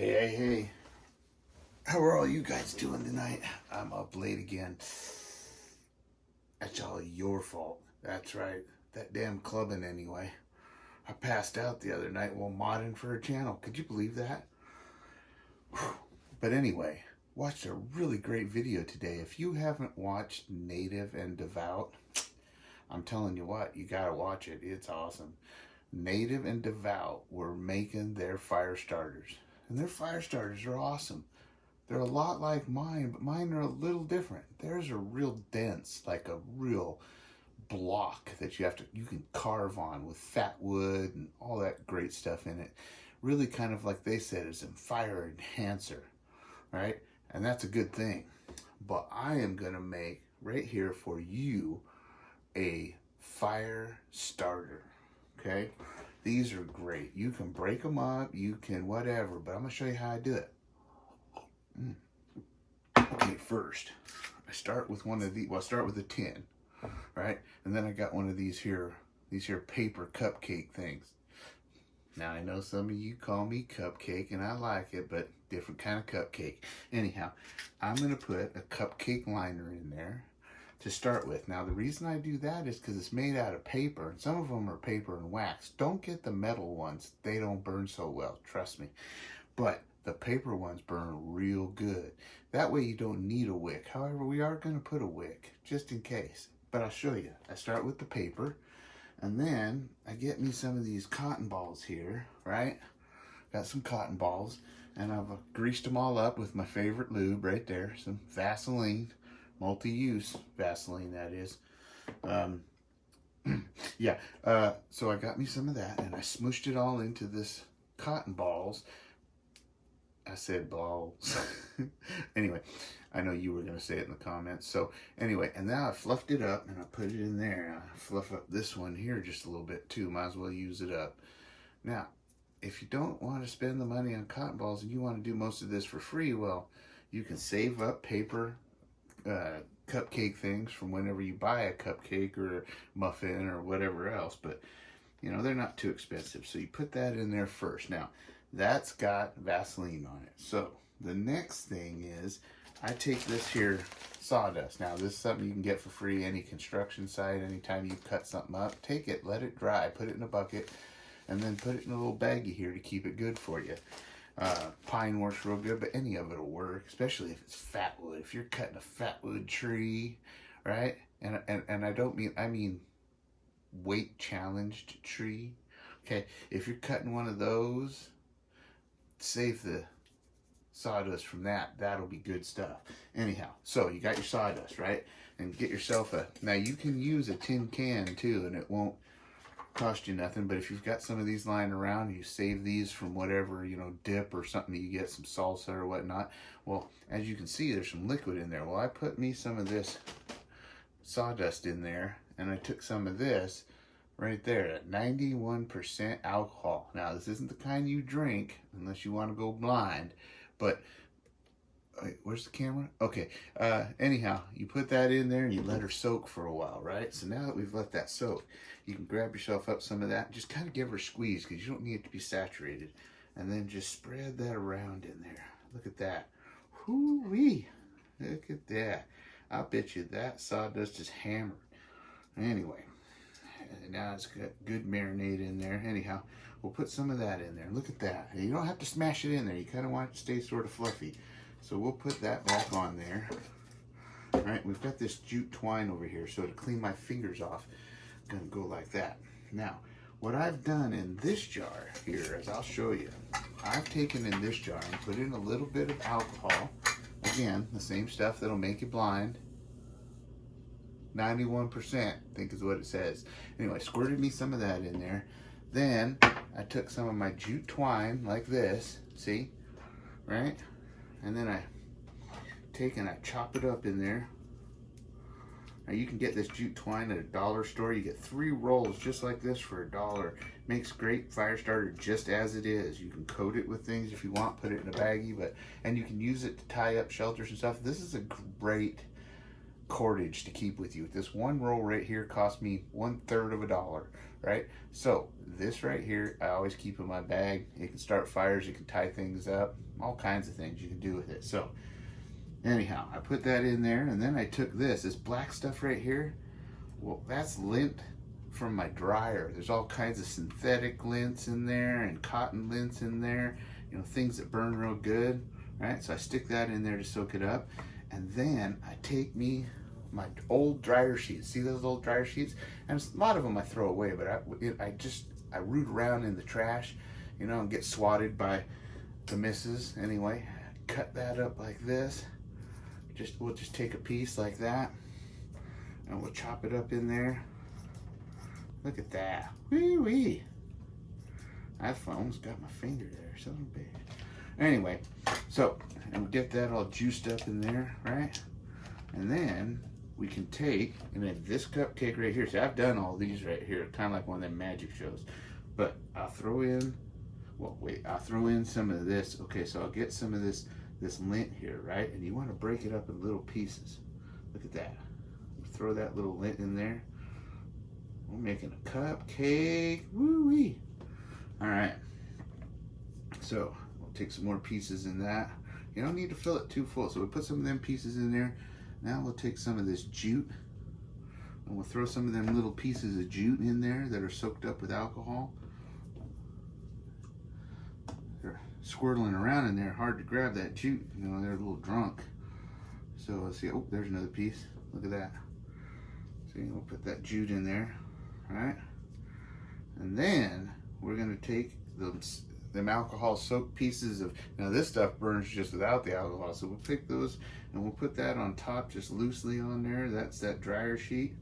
Hey. How are all you guys doing tonight? I'm up late again. That's all your fault. That's right. That damn clubbing anyway. I passed out the other night while modding for a channel. Could you believe that? But anyway, watched a really great video today. If you haven't watched Native and Devout, I'm telling you what, you gotta watch it. It's awesome. Native and Devout were making their fire starters. And their fire starters are awesome. They're a lot like mine, but mine are a little different. Theirs are real dense, like a real block that you can carve on with fat wood and all that great stuff in it. Really kind of like they said, is a fire enhancer, right? And that's a good thing. But I am gonna make right here for you a fire starter, okay? These are great. You can break them up, you can whatever, but I'm gonna show you how I do it. Okay, first, I start with one of these. Well, I start with a tin, right? And then I got one of these here paper cupcake things. Now, I know some of you call me cupcake, and I like it, but different kind of cupcake. Anyhow, I'm going to put a cupcake liner in there to start with. Now, the reason I do that is because it's made out of paper, and some of them are paper and wax. Don't get the metal ones. They don't burn so well, trust me. But the paper ones burn real good. That way you don't need a wick. However, we are going to put a wick, just in case. But I'll show you. I start with the paper, and then I get me some of these cotton balls here, right? Got some cotton balls, and I've greased them all up with my favorite lube right there. Some Vaseline, multi-use Vaseline, that is. So I got me some of that, and I smooshed it all into this cotton balls. I said balls. Anyway, I know you were going to say it in the comments. So anyway, and now I fluffed it up and I put it in there. I fluff up this one here just a little bit too. Might as well use it up. Now, if you don't want to spend the money on cotton balls and you want to do most of this for free, well, you can save up paper cupcake things from whenever you buy a cupcake or a muffin or whatever else. But, you know, they're not too expensive. So you put that in there first. Now, that's got Vaseline on it. So the next thing is I take this here sawdust. Now this is something you can get for free any construction site, anytime you cut something up. Take it, let it dry, put it in a bucket, and then put it in a little baggie here to keep it good for you. Pine works real good, but any of it will work, especially if it's fat wood. If you're cutting a fat wood tree, right? And I mean weight challenged tree. Okay, if you're cutting one of those, save the sawdust from that. That'll be good stuff. Anyhow, so you got your sawdust, right? And get yourself now you can use a tin can too, and it won't cost you nothing. But if you've got some of these lying around, you save these from whatever, you know, dip or something that you get, some salsa or whatnot. Well, as you can see, there's some liquid in there. Well, I put me some of this sawdust in there, and I took some of this right there at 91% alcohol. Now, this isn't the kind you drink unless you want to go blind, but wait, where's the camera? Okay, anyhow, you put that in there and you let her soak for a while, right? So now that we've let that soak, you can grab yourself up some of that, just kind of give her a squeeze because you don't need it to be saturated, and then just spread that around in there. Look at that. Whoo-wee. Look at that. I'll bet you that sawdust is hammered. Anyway, and now it's got good marinade in there. Anyhow, we'll put some of that in there. Look at that. You don't have to smash it in there. You kind of want it to stay sort of fluffy. So we'll put that back on there. All right, we've got this jute twine over here. So to clean my fingers off, I'm going to go like that. Now, what I've done in this jar here is I'll show you. I've taken in this jar and put in a little bit of alcohol. Again, the same stuff that'll make you blind. 91%, I think is what it says. Anyway, squirted me some of that in there. Then I took some of my jute twine like this, see, right? And then I take and I chop it up in there. Now you can get this jute twine at a dollar store. You get 3 rolls just like this for $1. Makes great fire starter just as it is. You can coat it with things if you want, put it in a baggie, and you can use it to tie up shelters and stuff. This is a great cordage to keep with you. This one roll right here cost me $1/3 of $1. right? So this right here, I always keep in my bag. It can start fires, you can tie things up, all kinds of things you can do with it. So anyhow, I put that in there, and then I took this black stuff right here. Well, that's lint from my dryer. There's all kinds of synthetic lints in there and cotton lints in there, you know, things that burn real good, right? So I stick that in there to soak it up. And then I take my old dryer sheets. See those old dryer sheets? And a lot of them I throw away, but I root around in the trash, you know, and get swatted by the missus. Anyway, cut that up like this. We'll just take a piece like that, and we'll chop it up in there. Look at that. Wee wee. I almost got my finger there. So big. Anyway, so and we get that all juiced up in there, right? And then we can take, and then this cupcake right here. See, I've done all these right here, kind of like one of them magic shows. But I'll throw in, well, wait, I'll throw in some of this. Okay, so I'll get some of this lint here, right? And you want to break it up in little pieces. Look at that. Throw that little lint in there. We're making a cupcake. Woo-wee. All right. So we'll take some more pieces in that. You don't need to fill it too full. So we put some of them pieces in there. Now we'll take some of this jute, and we'll throw some of them little pieces of jute in there that are soaked up with alcohol. They're squirreling around in there, hard to grab that jute. You know, they're a little drunk. So let's see. Oh, there's another piece. Look at that. See, we'll put that jute in there, right? And then we're gonna take them alcohol soaked pieces of, now this stuff burns just without the alcohol, so we'll pick those and we'll put that on top just loosely on there. That's that dryer sheet.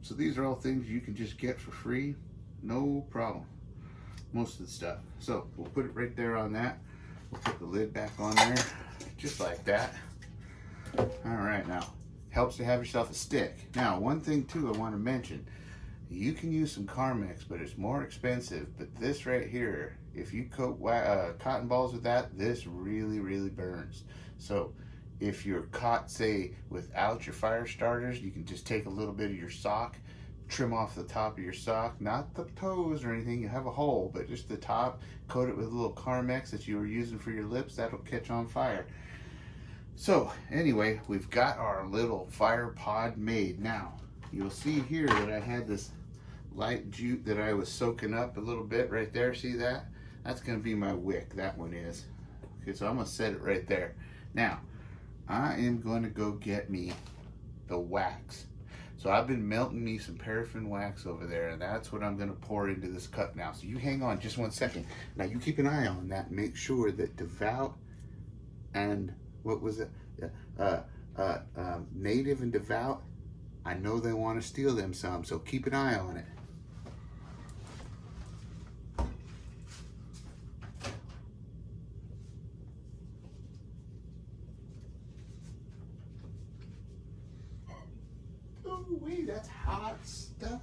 So these are all things you can just get for free, no problem, most of the stuff. So we'll put it right there on that. We'll put the lid back on there just like that. All right, now helps to have yourself a stick. Now one thing too I want to mention, you can use some Carmex, but it's more expensive. But this right here, if you coat cotton balls with that, this really burns. So if you're caught, say, without your fire starters, you can just take a little bit of your sock, trim off the top of your sock, not the toes or anything, you have a hole, but just the top, coat it with a little Carmex that you were using for your lips, that'll catch on fire. So anyway, we've got our little fire pod made. Now, you'll see here that I had this light jute that I was soaking up a little bit right there. See that? That's going to be my wick. That one is. Okay, so I'm going to set it right there. Now, I am going to go get me the wax. So I've been melting me some paraffin wax over there, and that's what I'm going to pour into this cup now. So you hang on just 1 second. Now you keep an eye on that. Make sure that Devout and what was it? Native and Devout, I know they want to steal them some, so keep an eye on it. Oh, wait, that's hot stuff.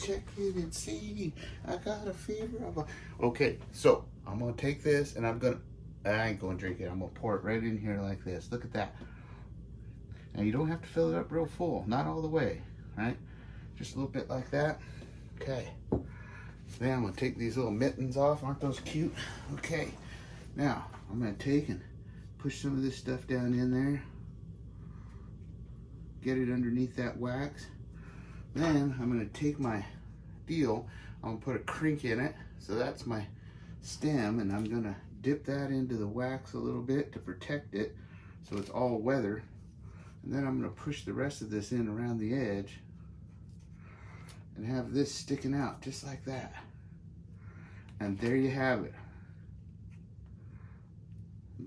Check it and see. I got a fever. Okay, so I'm going to take this and I ain't going to drink it. I'm going to pour it right in here like this. Look at that. Now you don't have to fill it up real full. Not all the way, right? Just a little bit like that. Okay. Then I'm going to take these little mittens off. Aren't those cute? Okay. Now, I'm going to take and push some of this stuff down in there. Get it underneath that wax. Then I'm going to take my deal. I'm going to put a crink in it. So that's my stem, and I'm going to dip that into the wax a little bit to protect it so it's all weather. And then I'm going to push the rest of this in around the edge and have this sticking out just like that. And there you have it.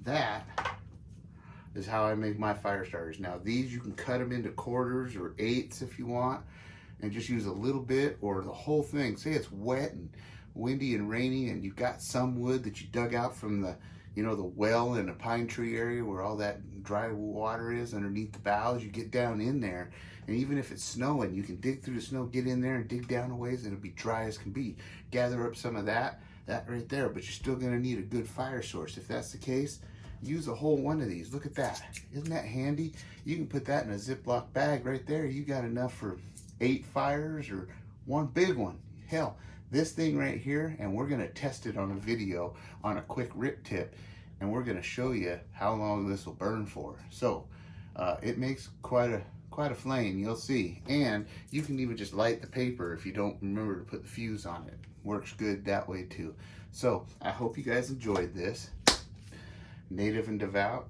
That is how I make my fire starters. Now these, you can cut them into quarters or eighths if you want, and just use a little bit or the whole thing. Say it's wet and windy and rainy and you've got some wood that you dug out from the, you know, the well in a pine tree area where all that dry water is underneath the boughs. You get down in there, and even if it's snowing, you can dig through the snow, get in there and dig down a ways, and it'll be dry as can be. Gather up some of that right there, but you're still gonna need a good fire source. If that's the case, use a whole one of these. Look at that. Isn't that handy? You can put that in a Ziploc bag right there. You got enough for 8 fires or one big one. Hell, this thing right here, and we're going to test it on a video on a quick rip tip, and we're going to show you how long this will burn for. So it makes quite a flame, you'll see. And you can even just light the paper if you don't remember to put the fuse on it. Works good that way too. So I hope you guys enjoyed this. Native and Devout,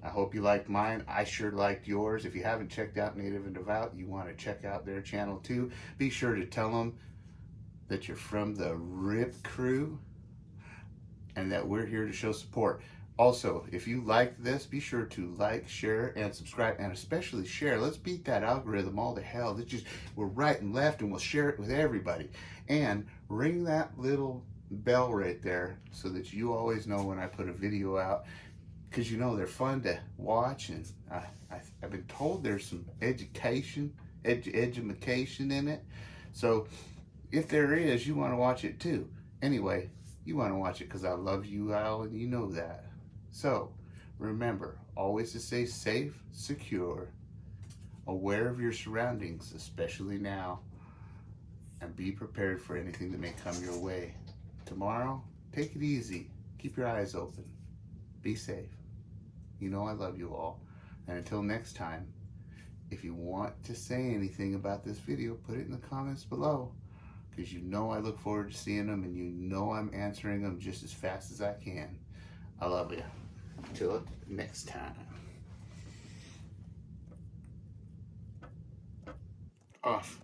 I hope you liked mine. I sure liked yours. If you haven't checked out Native and Devout, you want to check out their channel too. Be sure to tell them that you're from the RIP crew and that we're here to show support. Also, if you like this, be sure to like, share, and subscribe, and especially share. Let's beat that algorithm all to hell. Let's just, we're right and left, and we'll share it with everybody. And ring that little bell right there so that you always know when I put a video out, because you know they're fun to watch, and I've been told there's some education in it. So if there is, you want to watch it too. Anyway, you want to watch it because I love you all, and you know that. So remember always to stay safe, secure, aware of your surroundings, especially now, and be prepared for anything that may come your way. Tomorrow, take it easy. Keep your eyes open. Be safe. You know I love you all. And until next time, if you want to say anything about this video, put it in the comments below, because you know I look forward to seeing them, and you know I'm answering them just as fast as I can. I love you. Until next time. Off.